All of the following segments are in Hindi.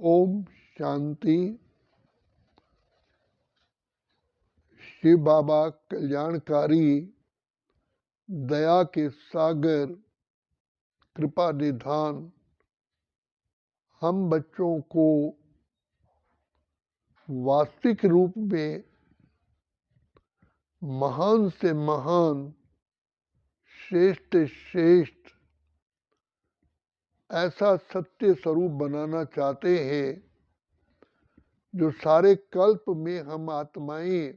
ओम शांति। शिव बाबा कल्याणकारी, दया के सागर, कृपा निधान हम बच्चों को वास्तविक रूप में महान से महान, श्रेष्ठ श्रेष्ठ ऐसा सत्य स्वरूप बनाना चाहते हैं जो सारे कल्प में हम आत्माएं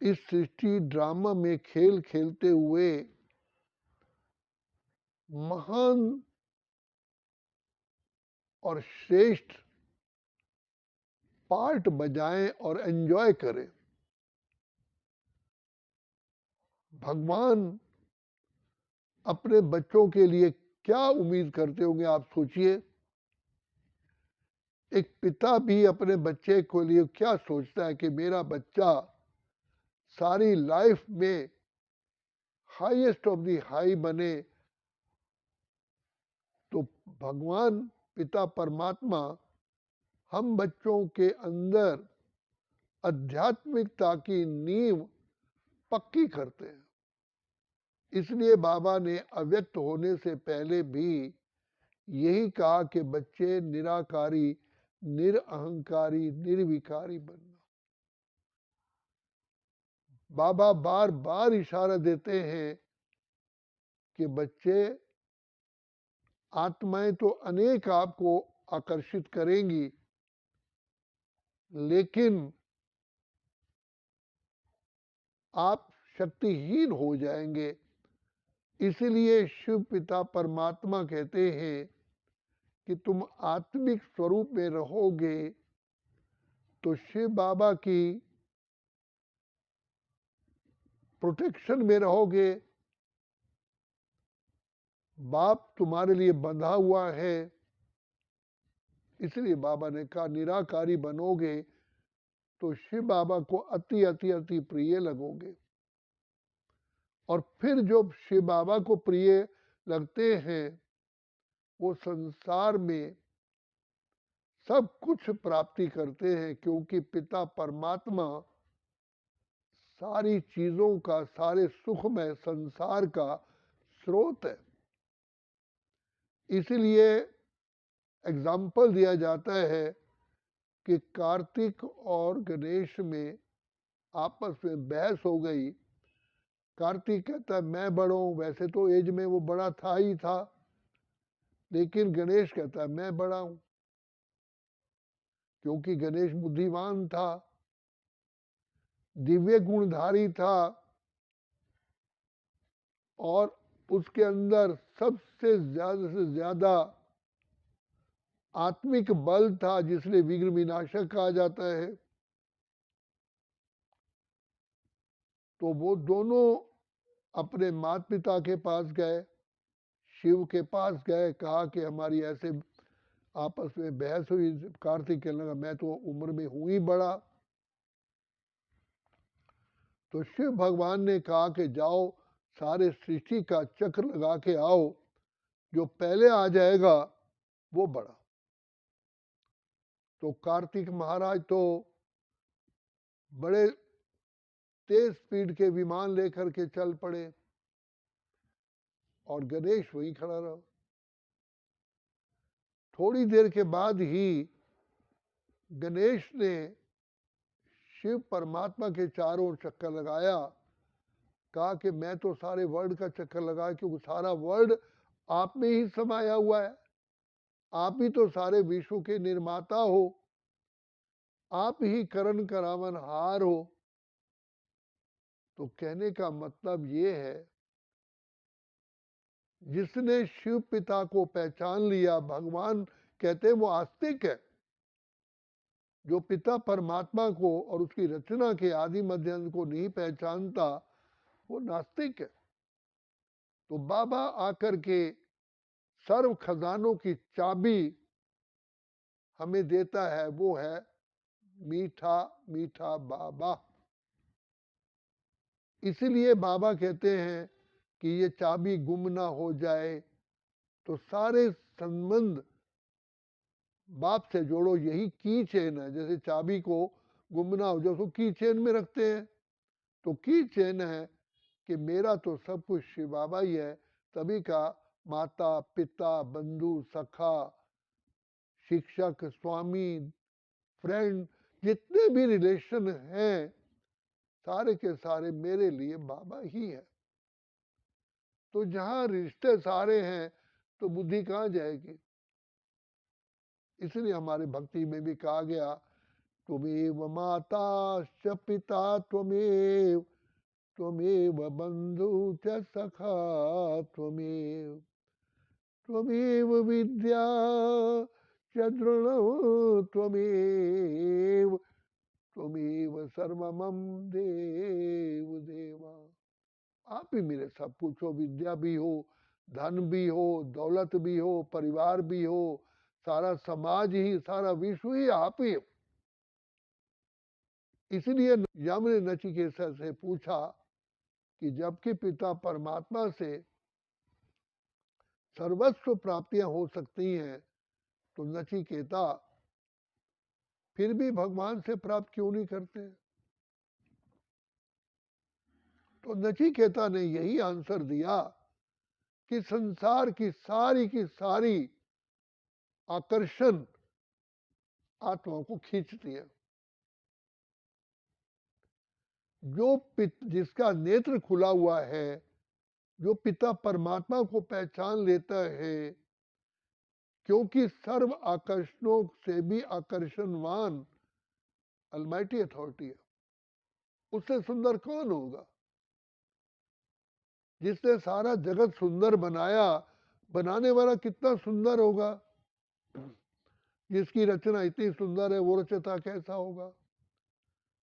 इस सृष्टि ड्रामा में खेल खेलते हुए महान और श्रेष्ठ पार्ट बजाएं और एंजॉय करें। भगवान अपने बच्चों के लिए क्या उम्मीद करते होंगे, आप सोचिए। एक पिता भी अपने बच्चे के लिए क्या सोचता है कि मेरा बच्चा सारी लाइफ में हाईएस्ट ऑफ द हाई बने। तो भगवान पिता परमात्मा हम बच्चों के अंदर आध्यात्मिकता की नींव पक्की करते हैं। इसलिए बाबा ने अव्यक्त होने से पहले भी यही कहा कि बच्चे निराकारी, निरअहंकारी, निर्विकारी बनना। बाबा बार बार इशारा देते हैं कि बच्चे, आत्माएं तो अनेक आपको आकर्षित करेंगी, लेकिन आप शक्तिहीन हो जाएंगे। इसलिए शिव पिता परमात्मा कहते हैं कि तुम आत्मिक स्वरूप में रहोगे तो शिव बाबा की प्रोटेक्शन में रहोगे। बाप तुम्हारे लिए बंधा हुआ है, इसलिए बाबा ने कहा निराकारी बनोगे तो शिव बाबा को अति अति अति प्रिय लगोगे। और फिर जो शिव बाबा को प्रिय लगते हैं वो संसार में सब कुछ प्राप्ति करते हैं, क्योंकि पिता परमात्मा सारी चीजों का, सारे सुखमय संसार का स्रोत है। इसलिए एग्जाम्पल दिया जाता है कि कार्तिक और गणेश में आपस में बहस हो गई। कार्तिक कहता है मैं बड़ा हूं, वैसे तो एज में वो बड़ा था ही था, लेकिन गणेश कहता है मैं बड़ा हूं, क्योंकि गणेश बुद्धिमान था, दिव्य गुणधारी था और उसके अंदर सबसे ज्यादा से ज्यादा आत्मिक बल था, जिसलिए विघ्न विनाशक कहा जाता है। तो वो दोनों अपने माता पिता के पास गए, शिव के पास गए, कहा कि हमारी ऐसे आपस में बहस हुई। कार्तिक कहने लगा मैं तो उम्र में हूं ही बड़ा। तो शिव भगवान ने कहा कि जाओ सारे सृष्टि का चक्र लगा के आओ, जो पहले आ जाएगा वो बड़ा। तो कार्तिक महाराज तो बड़े तेज स्पीड के विमान लेकर के चल पड़े और गणेश वहीं खड़ा रहा। थोड़ी देर के बाद ही गणेश ने शिव परमात्मा के चारों ओर चक्कर लगाया, कहा कि मैं तो सारे वर्ल्ड का चक्कर लगाया, क्योंकि सारा वर्ल्ड आप में ही समाया हुआ है, आप ही तो सारे विश्व के निर्माता हो, आप ही करण करावन हार हो। तो कहने का मतलब ये है, जिसने शिव पिता को पहचान लिया, भगवान कहते हैं वो आस्तिक है। जो पिता परमात्मा को और उसकी रचना के आदि मध्य अंत को नहीं पहचानता वो नास्तिक है। तो बाबा आकर के सर्व खजानों की चाबी हमें देता है, वो है मीठा मीठा बाबा। इसीलिए बाबा कहते हैं कि ये चाबी गुम ना हो जाए, तो सारे संबंध बाप से जोड़ो, यही की चेन है। जैसे चाबी को गुम ना हो जाए उसको की चेन में रखते हैं, तो की चेन है कि मेरा तो सब कुछ शिव बाबा ही है। तभी का माता पिता बंधु सखा शिक्षक स्वामी फ्रेंड जितने भी रिलेशन हैं सारे के सारे मेरे लिए बाबा ही है। तो जहां रिश्ते सारे हैं तो बुद्धि कहाँ जाएगी। इसलिए हमारे भक्ति में भी कहा गया त्वमेव माता च पिता त्वमेव त्वमेव बंधु च सखा त्वमेव त्वमेव विद्या च दृढ़ त्वमेव त्वमेव सर्वमम देव देवा। आप ही मेरे सब कुछ हो, विद्या भी हो, धन भी हो, दौलत भी हो, परिवार भी हो, सारा समाज ही, सारा विश्व ही आप ही। इसलिए यम ने नचिकेता से पूछा कि जबकि पिता परमात्मा से सर्वस्व प्राप्तियां हो सकती हैं तो नचिकेता फिर भी भगवान से प्राप्त क्यों नहीं करते। तो नचिकेता ने यही आंसर दिया कि संसार की सारी आकर्षण आत्मा को खींचती है। जिसका नेत्र खुला हुआ है, जो पिता परमात्मा को पहचान लेता है, क्योंकि सर्व आकर्षणों से भी आकर्षणवान अलमाइटी अथॉरिटी है। उससे सुंदर कौन होगा। जिसने सारा जगत सुंदर बनाया, बनाने वाला कितना सुंदर होगा। जिसकी रचना इतनी सुंदर है वो रचता कैसा होगा।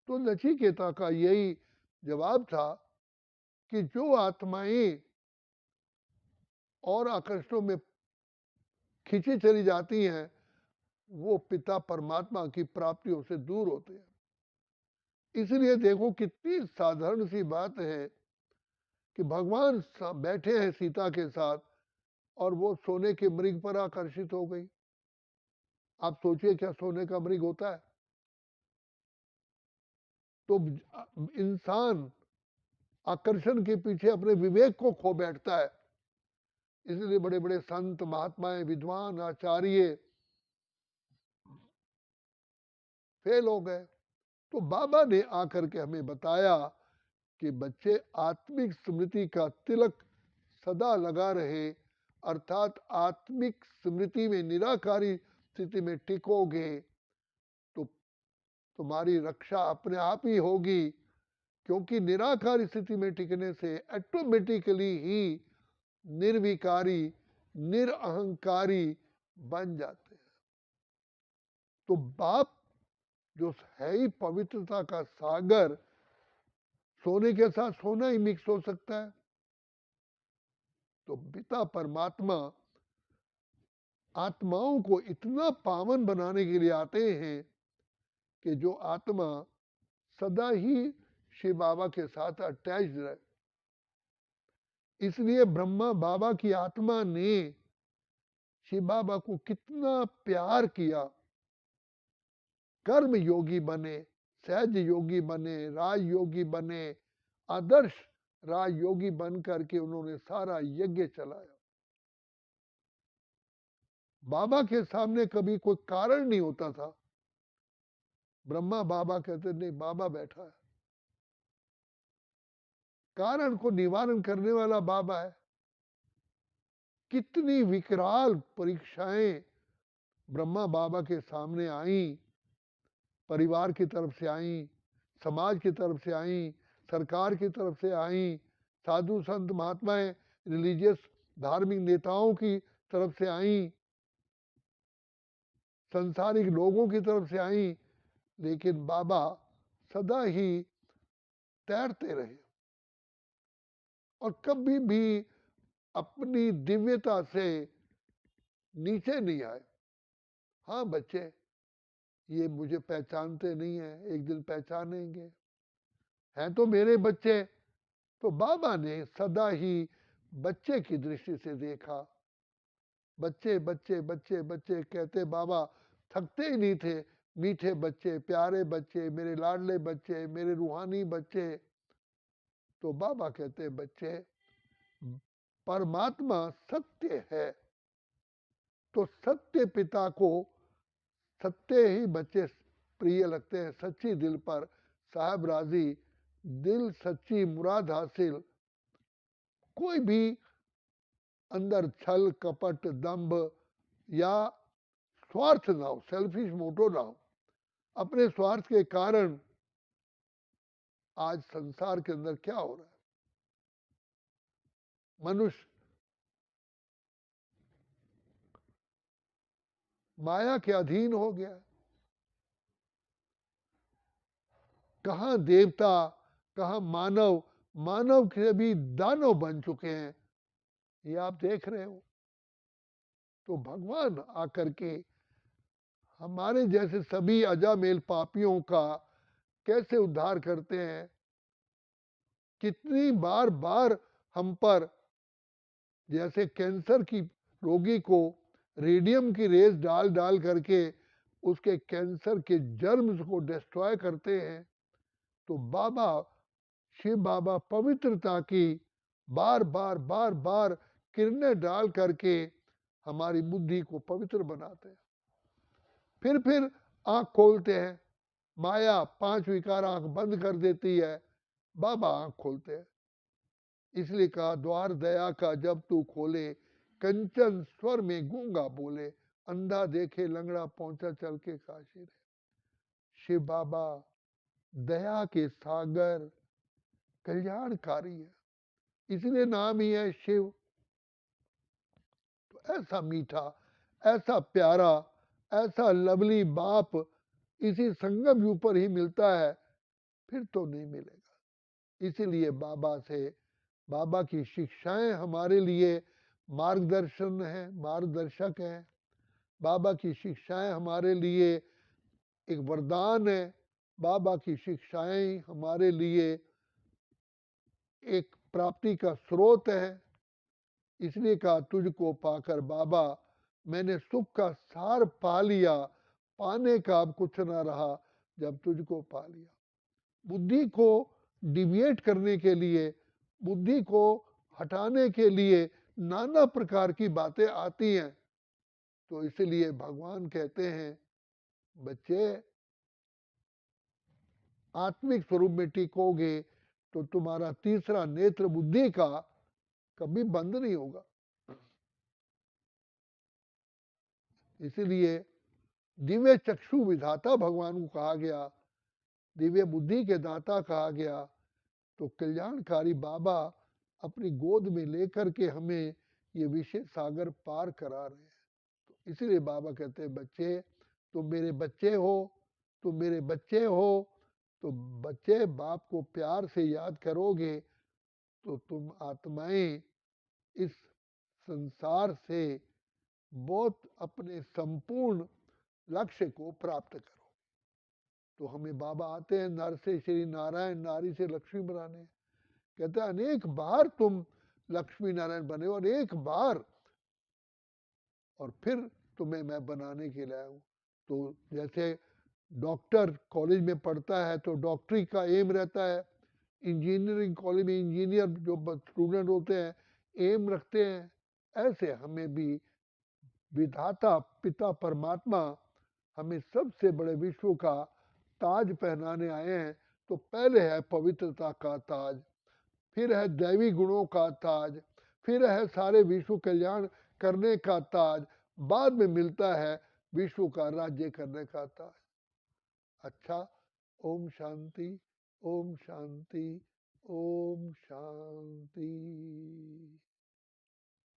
तो नचिकेता का यही जवाब था कि जो आत्माएं और आकर्षणों में खींची चली जाती हैं वो पिता परमात्मा की प्राप्तियों से दूर होते हैं। इसलिए देखो कितनी साधारण सी बात है कि भगवान बैठे हैं सीता के साथ और वो सोने के मृग पर आकर्षित हो गई। आप सोचिए क्या सोने का मृग होता है। तो इंसान आकर्षण के पीछे अपने विवेक को खो बैठता है। इसलिए बड़े बड़े संत महात्माएं विद्वान आचार्य फेल हो गए। तो बाबा ने आकर के हमें बताया कि बच्चे आत्मिक स्मृति का तिलक सदा लगा रहे, अर्थात आत्मिक स्मृति में निराकारी स्थिति में टिकोगे तो तुम्हारी रक्षा अपने आप ही होगी। क्योंकि निराकारी स्थिति में टिकने से ऑटोमेटिकली ही निर्विकारी निरअहंकारी बन जाते हैं। तो बाप जो है ही पवित्रता का सागर, सोने के साथ सोना ही मिक्स हो सकता है। तो पिता परमात्मा आत्माओं को इतना पावन बनाने के लिए आते हैं कि जो आत्मा सदा ही शिव बाबा के साथ अटैच्ड रहे। इसलिए ब्रह्मा बाबा की आत्मा ने शिव बाबा को कितना प्यार किया। कर्म योगी बने, सहज योगी बने, राज योगी बने, आदर्श राज योगी बन करके उन्होंने सारा यज्ञ चलाया। बाबा के सामने कभी कोई कारण नहीं होता था। ब्रह्मा बाबा कहते नहीं, बाबा बैठा है। कारण को निवारण करने वाला बाबा है। कितनी विकराल परीक्षाएं ब्रह्मा बाबा के सामने आई, परिवार की तरफ से आई, समाज की तरफ से आई, सरकार की तरफ से आई, साधु संत महात्माएं रिलीजियस धार्मिक नेताओं की तरफ से आई, संसारिक लोगों की तरफ से आई, लेकिन बाबा सदा ही तैरते रहे और कभी भी अपनी दिव्यता से नीचे नहीं आए। हाँ बच्चे ये मुझे पहचानते नहीं है, एक दिन पहचानेंगे, हैं तो मेरे बच्चे। तो बाबा ने सदा ही बच्चे की दृष्टि से देखा। बच्चे बच्चे बच्चे बच्चे कहते बाबा थकते ही नहीं थे। मीठे बच्चे, प्यारे बच्चे, मेरे लाडले बच्चे, मेरे रूहानी बच्चे। तो बाबा कहते हैं बच्चे, परमात्मा सत्य है, तो सत्य पिता को सत्य ही बच्चे प्रिय लगते हैं। सच्ची दिल पर साहब राजी, दिल सच्ची मुराद हासिल। कोई भी अंदर छल कपट दंभ या स्वार्थ ना हो, सेल्फिश मोटो ना हो। अपने स्वार्थ के कारण आज संसार के अंदर क्या हो रहा है, मनुष्य माया के अधीन हो गया। कहां देवता, कहां मानव, मानव के भी दानव बन चुके हैं, ये आप देख रहे हो। तो भगवान आकर के हमारे जैसे सभी अजामेल पापियों का कैसे उद्धार करते हैं। कितनी बार बार हम पर, जैसे कैंसर की रोगी को रेडियम की रेस डाल डाल करके उसके कैंसर के जर्म्स को डिस्ट्रॉय करते हैं, तो बाबा, शिव बाबा पवित्रता की बार बार बार बार किरणें डाल करके हमारी बुद्धि को पवित्र बनाते हैं। फिर आंख खोलते हैं, माया पांच विकार आंख बंद कर देती है, बाबा आंख खोलते हैं। इसलिए कहा द्वार दया का जब तू खोले, कंचन स्वर में गूंगा बोले, अंधा देखे लंगड़ा पहुंचा चल के काशी रे। शिव बाबा दया के सागर, कल्याणकारी है, इसलिए नाम ही है शिव। तो ऐसा मीठा, ऐसा प्यारा, ऐसा लवली बाप इसी संगम युग पर ही मिलता है, फिर तो नहीं मिलेगा। इसीलिए बाबा से, बाबा की शिक्षाएं हमारे लिए मार्गदर्शन है, मार्गदर्शक है। बाबा की शिक्षाएं हमारे लिए एक वरदान है। बाबा की शिक्षाएं हमारे लिए एक प्राप्ति का स्रोत है। इसलिए कहा तुझको पाकर बाबा मैंने सुख का सार पा लिया, पाने का अब कुछ ना रहा जब तुझको पा लिया। बुद्धि को डिविएट करने के लिए, बुद्धि को हटाने के लिए नाना प्रकार की बातें आती हैं। तो इसलिए भगवान कहते हैं बच्चे, आत्मिक स्वरूप में टिकोगे तो तुम्हारा तीसरा नेत्र बुद्धि का कभी बंद नहीं होगा। इसीलिए दिव्य चक्षु विधाता भगवान को कहा गया, दिव्य बुद्धि के दाता कहा गया। तो कल्याणकारी बाबा अपनी गोद में लेकर के हमें ये विषय सागर पार करा रहे हैं। तो इसीलिए बाबा कहते हैं बच्चे, तुम मेरे बच्चे हो, तुम मेरे बच्चे हो। तो बच्चे बाप को प्यार से याद करोगे तो तुम आत्माएं इस संसार से बहुत अपने संपूर्ण लक्ष्य को प्राप्त करो। तो हमें बाबा आते हैं नर से श्री नारायण, नारी से लक्ष्मी बनाने। कहते हैं अनेक बार तुम लक्ष्मी नारायण बने हो, अनेक बार, और फिर तुम्हें मैं बनाने के लिए आया हूँ। तो जैसे डॉक्टर कॉलेज में पढ़ता है तो डॉक्टरी का एम रहता है, इंजीनियरिंग कॉलेज में इंजीनियर जो स्टूडेंट होते हैं एम रखते हैं, ऐसे हमें भी विधाता पिता परमात्मा हमें सबसे बड़े विश्व का ताज पहनाने आए हैं। तो पहले है पवित्रता का ताज, फिर है दैवी गुणों का ताज, फिर है सारे विश्व कल्याण करने का ताज, बाद में मिलता है विश्व का राज्य करने का ताज। अच्छा, ओम शांति, ओम शांति, ओम शांति।